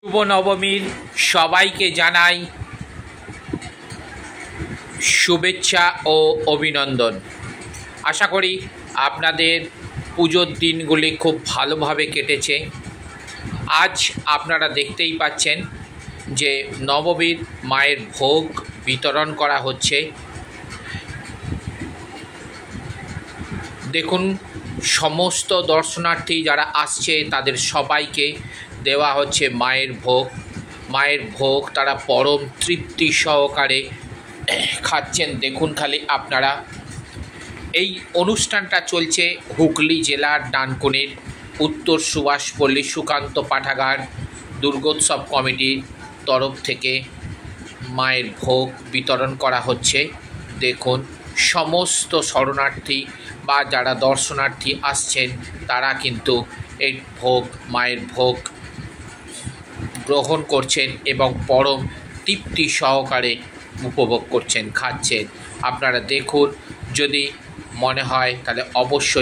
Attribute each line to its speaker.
Speaker 1: শুভ নবমীর সবাইকে জানাই শুভেচ্ছা ও অভিনন্দন। আশা করি আপনাদের পুজোর দিনগুলি খুব ভালোভাবে কেটেছে। আজ আপনারা দেখতেই পাচ্ছেন যে নবমীর মায়ের ভোগ বিতরণ করা হচ্ছে। দেখুন, সমস্ত দর্শনার্থী যারা আসছে তাদের সবাইকে দেওয়া হচ্ছে মায়ের ভোগ। মায়ের ভোগ তারা পরম তৃপ্তি সহকারে খাচ্ছেন। দেখুন খালি আপনারা, এই অনুষ্ঠানটা চলছে হুগলি জেলার ডানকুনির উত্তর সুভাষপল্লী সুকান্ত পাঠাগার দুর্গোৎসব কমিটির তরফ থেকে মায়ের ভোগ বিতরণ করা হচ্ছে। দেখুন, সমস্ত শরণার্থী বা যারা দর্শনার্থী আসছেন তারা কিন্তু এই ভোগ, মায়ের ভোগ গ্রহণ করছেন এবং পরম তৃপ্তি সহকারে উপভোগ করছেন, খাচ্ছেন। আপনারা দেখুন, যদি মনে হয় তাহলে অবশ্যই